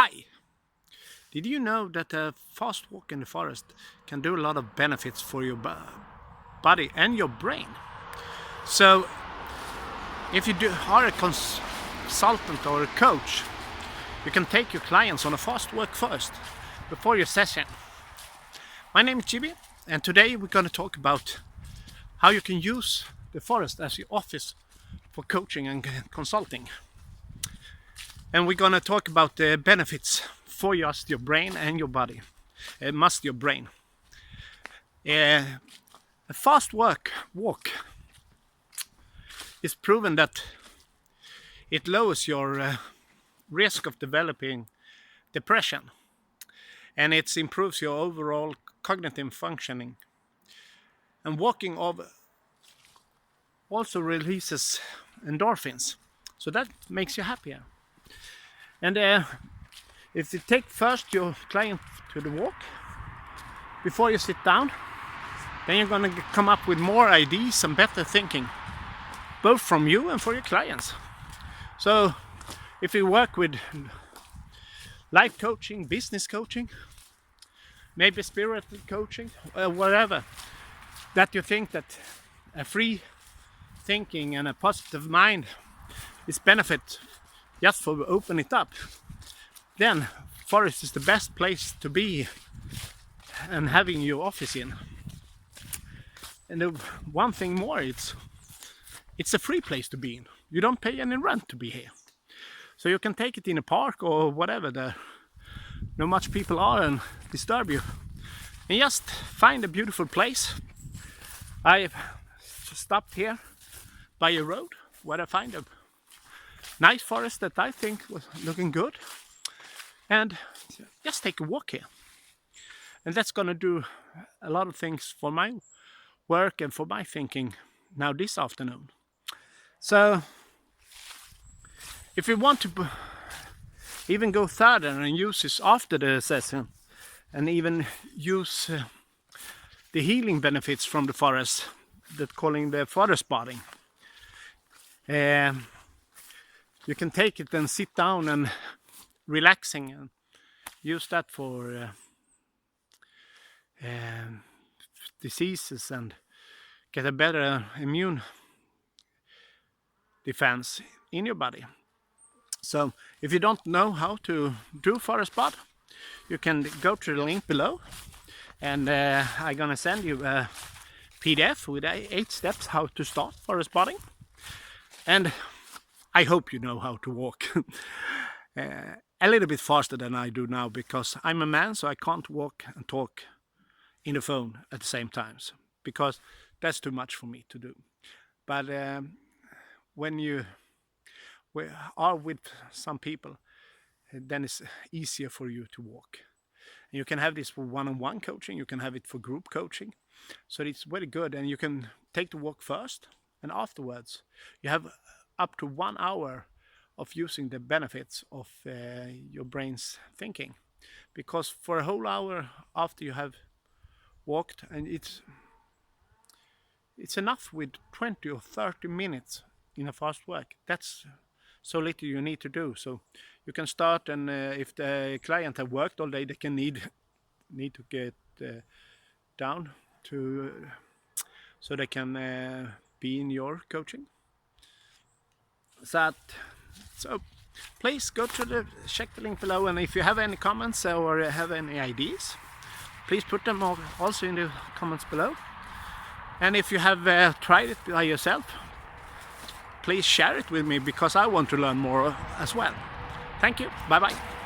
Hi! Did you know that a fast walk in the forest can do a lot of benefits for your body and your brain? So, if you are a consultant or a coach, you can take your clients on a fast walk first, before your session. My name is Chibi, and today we're going to talk about how you can use the forest as your office for coaching and consulting. And we're going to talk about the benefits for just your brain and your body. Must your brain. A fast walk is proven that it lowers your risk of developing depression, and it improves your overall cognitive functioning. And walking also releases endorphins, so that makes you happier. And if you take first your client to the walk before you sit down, then you're going to come up with more ideas and better thinking, both from you and for your clients. So if you work with life coaching, business coaching, maybe spiritual coaching, whatever, that you think that a free thinking and a positive mind is benefit just for open it up, then forest is the best place to be and having your office in. And one thing more, it's a free place to be in. You don't pay any rent to be here, so you can take it in a park or whatever there no much people are and disturb you, and just find a beautiful place. I stopped here by a road where I find a nice forest that I think was looking good, and just take a walk here. And that's gonna do a lot of things for my work and for my thinking now this afternoon. So if you want to even go further and use this after the session, and even use the healing benefits from the forest, that calling the forest bathing, you can take it and sit down and relaxing and use that for diseases and get a better immune defense in your body. So if you don't know how to do forest bath, you can go to the link below, and I'm gonna send you a PDF with 8 steps how to start forest bathing. And I hope you know how to walk a little bit faster than I do now, because I'm a man, so I can't walk and talk in the phone at the same times, because that's too much for me to do. But when you are with some people, then it's easier for you to walk. And you can have this for one-on-one coaching, you can have it for group coaching, so it's very good. And you can take the walk first, and afterwards you have up to 1 hour of using the benefits of your brain's thinking, because for a whole hour after you have walked, and it's enough with 20 or 30 minutes in a fast walk. That's so little you need to do. So you can start, and if the client have worked all day, they can need to get down to so they can be in your coaching. So please go to check the link below, and if you have any comments or have any ideas, please put them also in the comments below. And if you have tried it by yourself, please share it with me, because I want to learn more as well. Thank you. Bye bye.